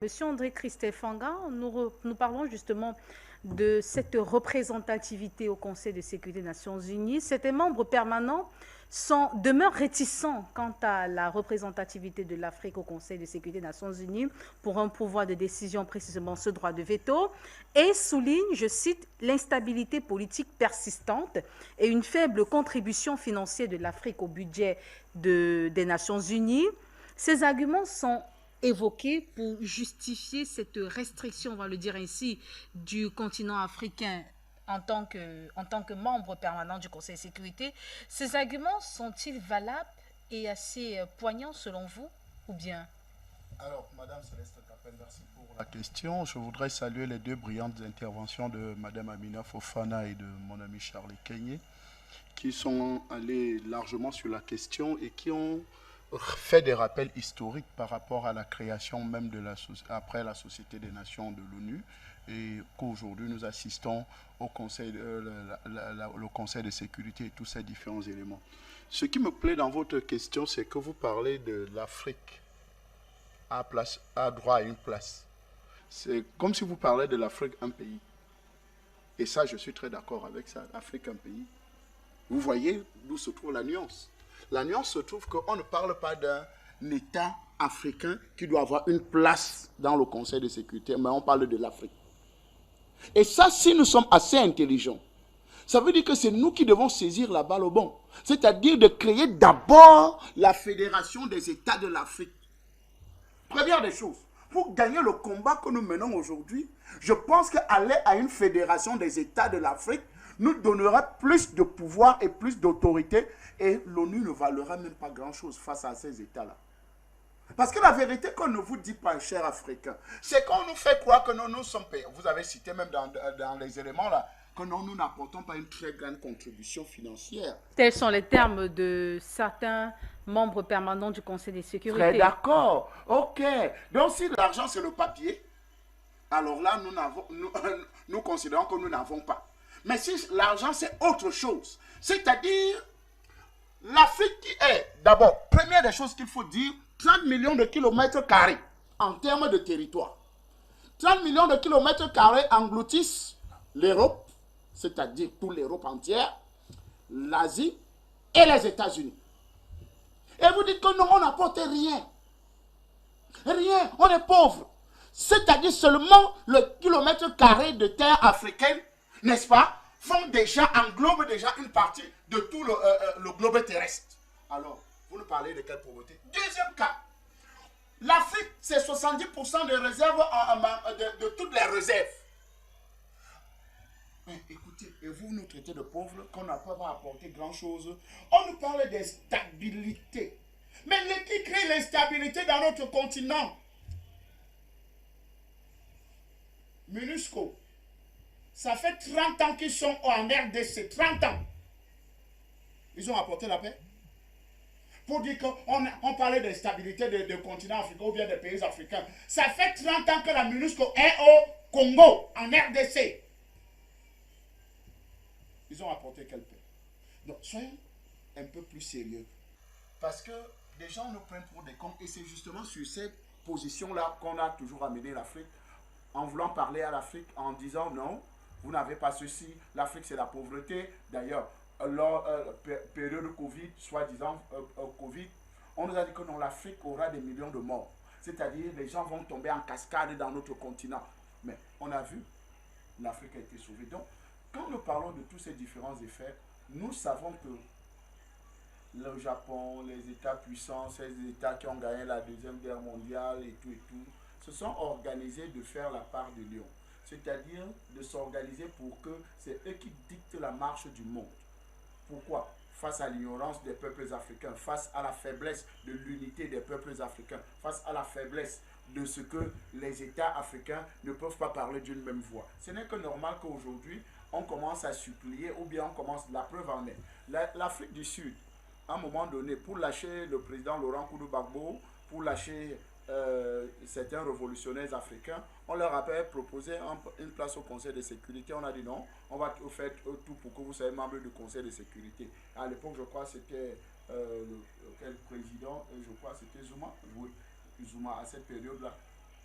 Monsieur André Christophe Fanga, nous parlons justement de cette représentativité au Conseil de sécurité des Nations Unies. Certains membres permanents demeurent réticents quant à la représentativité de l'Afrique au Conseil de sécurité des Nations Unies pour un pouvoir de décision, précisément ce droit de veto, et soulignent, je cite, l'instabilité politique persistante et une faible contribution financière de l'Afrique au budget des Nations Unies. Ces arguments sont évoqués pour justifier cette restriction, on va le dire ainsi, du continent africain en tant que membre permanent du Conseil de sécurité. Ces arguments sont-ils valables et assez poignants selon vous, ou bien? Alors, Madame Céleste Capel, merci pour la question. Je voudrais saluer les deux brillantes interventions de Madame Amina Fofana et de mon ami Charles Kenyé, qui sont allés largement sur la question et qui ont fait des rappels historiques par rapport à la création même après la Société des Nations de l'ONU, et qu'aujourd'hui nous assistons au Conseil, le Conseil de sécurité et tous ces différents éléments. Ce qui me plaît dans votre question, c'est que vous parlez de l'Afrique a droit à une place. C'est comme si vous parlez de l'Afrique un pays. Et ça, je suis très d'accord avec ça. L'Afrique un pays. Vous voyez d'où se trouve la nuance. La nuance se trouve qu'on ne parle pas d'un État africain qui doit avoir une place dans le Conseil de sécurité, mais on parle de l'Afrique. Et ça, si nous sommes assez intelligents, ça veut dire que c'est nous qui devons saisir la balle au bon. C'est-à-dire de créer d'abord la Fédération des États de l'Afrique. Première des choses, pour gagner le combat que nous menons aujourd'hui, je pense qu'aller à une fédération des États de l'Afrique nous donnerait plus de pouvoir et plus d'autorité, et l'ONU ne valerait même pas grand-chose face à ces États-là. Parce que la vérité qu'on ne vous dit pas, cher Africain, c'est qu'on nous fait croire que nous sommes payés. Vous avez cité même dans les éléments là, que nous n'apportons pas une très grande contribution financière. Tels sont les termes de certains membres permanents du Conseil de sécurité. Très d'accord. Ok. Donc si l'argent c'est le papier, alors là nous considérons que nous n'avons pas. Mais si l'argent c'est autre chose, c'est-à-dire l'Afrique qui est, d'abord, première des choses qu'il faut dire, 30 millions de kilomètres carrés en termes de territoire. 30 millions de kilomètres carrés engloutissent l'Europe, c'est-à-dire toute l'Europe entière, l'Asie et les États-Unis. Et vous dites que non, on n'apporte rien. Rien, on est pauvre. C'est-à-dire seulement le kilomètre carré de terre africaine, n'est-ce pas, englobe déjà une partie de tout le globe terrestre. Alors, vous nous parlez de quelle pauvreté? Deuxième cas, l'Afrique, c'est 70% des réserves, de toutes les réserves. Mais écoutez, et vous nous traitez de pauvres, qu'on n'a pas apporté grand-chose. On nous parle d'instabilité. Mais qui crée l'instabilité dans notre continent? MINUSCO. Ça fait 30 ans qu'ils sont en RDC. 30 ans. Ils ont apporté la paix. Pour dire qu'on parlait d'instabilité de continent africain ou bien des pays africains. Ça fait 30 ans que la MINUSCO est au Congo, en RDC. Ils ont apporté quelle paix? Donc, soyons un peu plus sérieux. Parce que les gens nous prennent pour des cons. Et c'est justement sur ces positions-là qu'on a toujours amené l'Afrique. En voulant parler à l'Afrique, en disant non, vous n'avez pas ceci, l'Afrique c'est la pauvreté. D'ailleurs, lors période de Covid, soi-disant Covid, on nous a dit que non, l'Afrique aura des millions de morts. C'est-à-dire, les gens vont tomber en cascade dans notre continent. Mais on a vu, l'Afrique a été sauvée. Donc, quand nous parlons de tous ces différents effets, nous savons que le Japon, les États puissants, ces États qui ont gagné la Deuxième Guerre mondiale et tout, se sont organisés de faire la part de lion. C'est-à-dire de s'organiser pour que c'est eux qui dictent la marche du monde. Pourquoi? Face à l'ignorance des peuples africains, face à la faiblesse de l'unité des peuples africains, face à la faiblesse de ce que les États africains ne peuvent pas parler d'une même voix. Ce n'est que normal qu'aujourd'hui, on commence à supplier, ou bien on commence, la preuve en est. L'Afrique du Sud, à un moment donné, pour lâcher le président Laurent Koudou-Gbagbo, pour lâcher certains révolutionnaires africains, on leur avait proposé une place au Conseil de sécurité. On a dit non, on va faire tout pour que vous soyez membre du Conseil de sécurité. À l'époque, je crois que c'était quel président, je crois que c'était Zuma. Oui, Zuma, à cette période-là.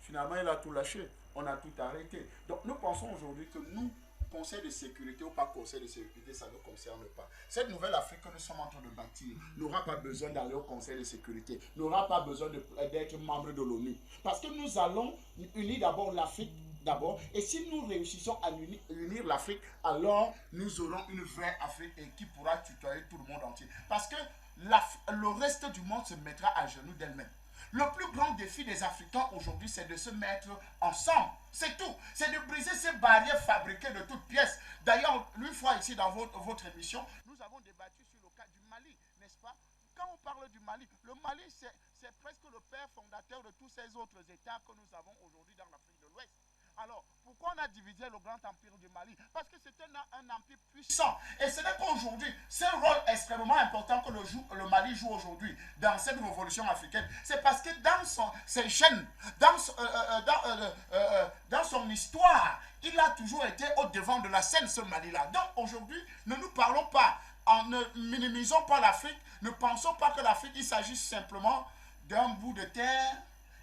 Finalement, il a tout lâché. On a tout arrêté. Donc, nous pensons aujourd'hui que nous, Conseil de sécurité ou pas Conseil de sécurité, ça ne nous concerne pas. Cette nouvelle Afrique que nous sommes en train de bâtir n'aura pas besoin d'aller au Conseil de sécurité, n'aura pas besoin d'être membre de l'ONU. Parce que nous allons unir d'abord l'Afrique, d'abord, et si nous réussissons à unir l'Afrique, alors nous aurons une vraie Afrique et qui pourra tutoyer tout le monde entier. Parce que le reste du monde se mettra à genoux d'elle-même. Le plus grand défi des Africains aujourd'hui, c'est de se mettre ensemble. C'est tout. C'est de briser ces barrières fabriquées de toutes pièces. D'ailleurs, une fois ici dans votre émission, nous avons débattu sur le cas du Mali, n'est-ce pas? Quand on parle du Mali, le Mali, c'est presque le père fondateur de tous ces autres États que nous avons aujourd'hui dans l'Afrique de l'Ouest. Alors, pourquoi on a divisé le grand empire du Mali? Parce que c'était un empire puissant. Et ce n'est pas aujourd'hui. C'est un rôle extrêmement important que le Mali joue aujourd'hui dans cette révolution africaine. C'est parce que dans ses chaînes, dans son histoire, il a toujours été au devant de la scène, ce Mali-là. Donc aujourd'hui, ne nous parlons pas, ne minimisons pas l'Afrique, ne pensons pas que l'Afrique, il s'agit simplement d'un bout de terre.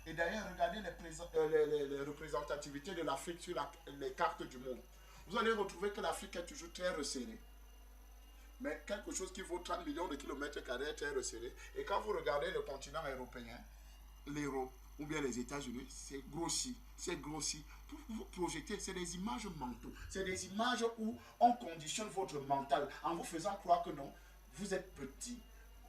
Et d'ailleurs, regardez les représentativités de l'Afrique sur les cartes du monde. Vous allez retrouver que l'Afrique est toujours très resserrée. Mais quelque chose qui vaut 30 millions de kilomètres carrés est très resserré. Et quand vous regardez le continent européen, l'Europe ou bien les États-Unis, c'est grossi. C'est grossi. Pour vous projeter, c'est des images mentaux. C'est des images où on conditionne votre mental en vous faisant croire que non, vous êtes petit.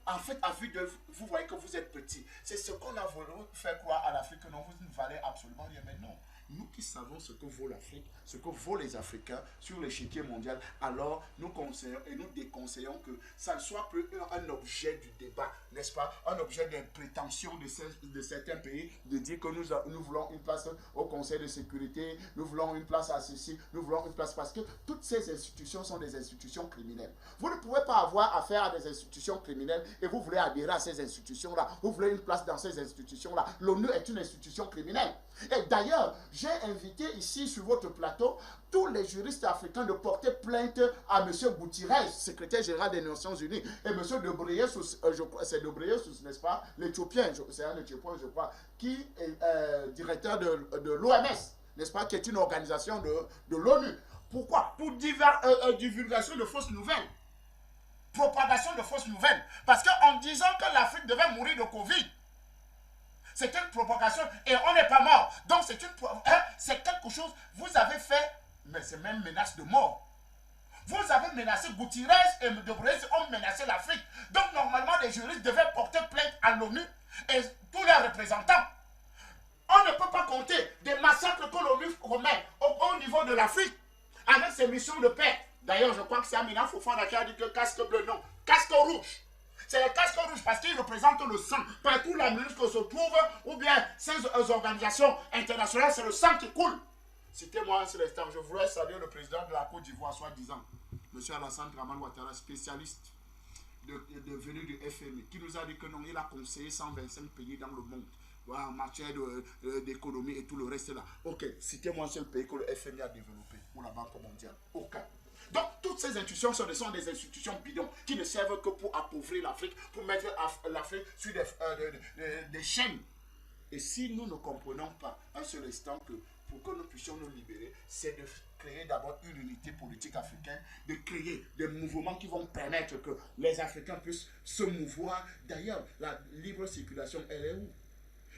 En fait, à vue d'œuvre, vous voyez que vous êtes petit. C'est ce qu'on a voulu faire croire à l'Afrique, que non, vous ne valez absolument rien. Mais non, nous qui savons ce que vaut l'Afrique, ce que vaut les Africains sur l'échiquier mondial, alors nous conseillons et nous déconseillons que ça ne soit plus un objet du débat, n'est-ce pas? Un objet des prétentions de certains pays, de dire que nous voulons une place au Conseil de sécurité, nous voulons une place à ceci, nous voulons une place, parce que toutes ces institutions sont des institutions criminelles. Vous ne pouvez pas avoir affaire à des institutions criminelles et vous voulez adhérer à ces institutions-là, vous voulez une place dans ces institutions-là. L'ONU est une institution criminelle. Et d'ailleurs, j'ai invité ici sur votre plateau tous les juristes africains de porter plainte à M. Gutiérrez, secrétaire général des Nations Unies, et M. Debreysus, c'est Debreysus, n'est-ce pas, l'Éthiopien, c'est un Éthiopien, je crois, qui est directeur de l'OMS, n'est-ce pas, qui est une organisation de l'ONU. Pourquoi? Pour divulgation de fausses nouvelles. Propagation de fausses nouvelles. Parce qu'en disant que l'Afrique devait mourir de Covid, c'est une propagation et on n'est pas mort. Donc c'est quelque chose, vous avez fait, mais c'est même menace de mort. Vous avez menacé Gutiérrez et Debreyus ont menacé l'Afrique. Donc normalement les juristes devaient porter plainte à l'ONU et tous leurs représentants. On ne peut pas compter des massacres que l'ONU remet au niveau de l'Afrique avec ses missions de paix. D'ailleurs, je crois que c'est Amina Fofana qui a dit que casque bleu, non, casque rouge. C'est le casque rouge parce qu'il représente le sang. Partout la MINUSCA se trouve, ou bien ces organisations internationales, c'est le sang qui coule. Citez-moi un seul instant. Je voudrais saluer le président de la Côte d'Ivoire, soi-disant, M. Alassane Dramane Ouattara, spécialiste venu du FMI, qui nous a dit que non, il a conseillé 125 pays dans le monde en matière d'économie et tout le reste là. Ok, citez-moi un seul pays que le FMI a développé, ou la Banque mondiale. Aucun. Donc, toutes ces institutions sont des institutions bidons qui ne servent que pour appauvrir l'Afrique, pour mettre l'Afrique sur des chaînes. Et si nous ne comprenons pas un seul instant que pour que nous puissions nous libérer, c'est de créer d'abord une unité politique africaine, de créer des mouvements qui vont permettre que les Africains puissent se mouvoir. D'ailleurs, la libre circulation, elle est où?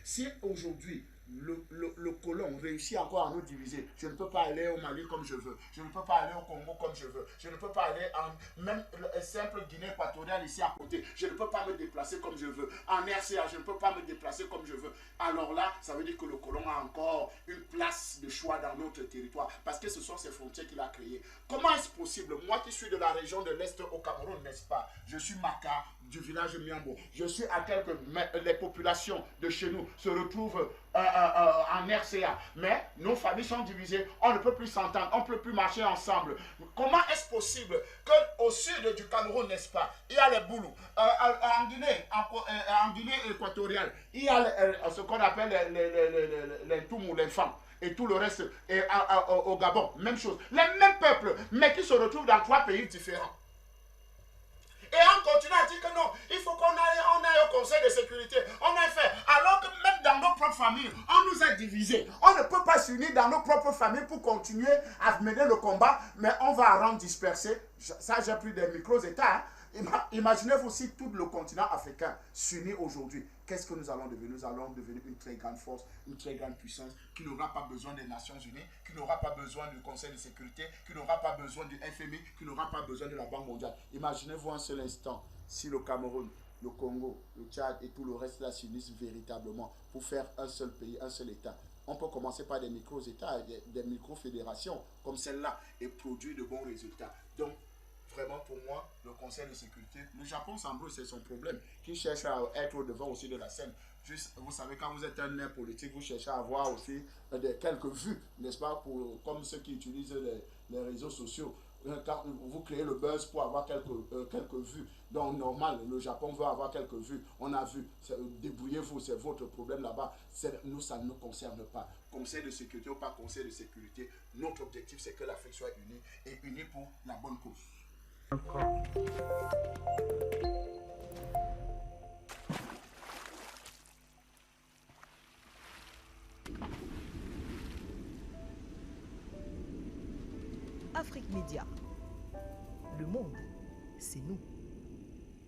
Si aujourd'hui, le colon réussit encore à nous diviser, je ne peux pas aller au Mali comme je veux, je ne peux pas aller au Congo comme je veux, je ne peux pas aller même simple Guinée équatoriale ici à côté, je ne peux pas me déplacer comme je veux, en RCA, je ne peux pas me déplacer comme je veux. Alors là, ça veut dire que le colon a encore une place de choix dans notre territoire, parce que ce sont ces frontières qu'il a créées. Comment est-ce possible? Moi qui suis de la région de l'Est au Cameroun, n'est-ce pas? Je suis Maka, du village Miambo. Je suis à quelques... Les populations de chez nous se retrouvent en RCA. Mais nos familles sont divisées. On ne peut plus s'entendre. On ne peut plus marcher ensemble. Comment est-ce possible qu'au sud du Cameroun, n'est-ce pas, il y a les Boulous. En Guinée équatoriale, il y a ce qu'on appelle les Toumou, les femmes. Et tout le reste, et au Gabon, même chose. Les mêmes peuples, mais qui se retrouvent dans 3 pays différents. Et on continue à dire que non, il faut qu'on aille au Conseil de sécurité. On a fait. Alors que même dans nos propres familles, on nous a divisés. On ne peut pas s'unir dans nos propres familles pour continuer à mener le combat, mais on va rendre dispersés. Ça, j'ai pris des micros-États. Hein. Imaginez-vous si tout le continent africain s'unit aujourd'hui. Qu'est-ce que nous allons devenir? Nous allons devenir une très grande force, une très grande puissance qui n'aura pas besoin des Nations Unies, qui n'aura pas besoin du Conseil de sécurité, qui n'aura pas besoin du FMI, qui n'aura pas besoin de la Banque mondiale. Imaginez-vous un seul instant si le Cameroun, le Congo, le Tchad et tout le reste là s'unissent véritablement pour faire un seul pays, un seul État. On peut commencer par des micro-États, des micro-fédérations comme celle-là et produire de bons résultats. Donc, vraiment, pour moi, le Conseil de sécurité, le Japon, c'est son problème, qui cherche à être au devant aussi de la scène. Juste, vous savez, quand vous êtes un air politique, vous cherchez à avoir aussi quelques vues, n'est-ce pas, comme ceux qui utilisent les réseaux sociaux. Quand vous créez le buzz pour avoir quelques vues. Donc, normal, le Japon veut avoir quelques vues. On a vu, débrouillez-vous, c'est votre problème là-bas. Nous, ça ne nous concerne pas. Conseil de sécurité ou pas conseil de sécurité, notre objectif, c'est que l'Afrique soit unie et unie pour la bonne cause. Afrique Média. Le monde, c'est nous.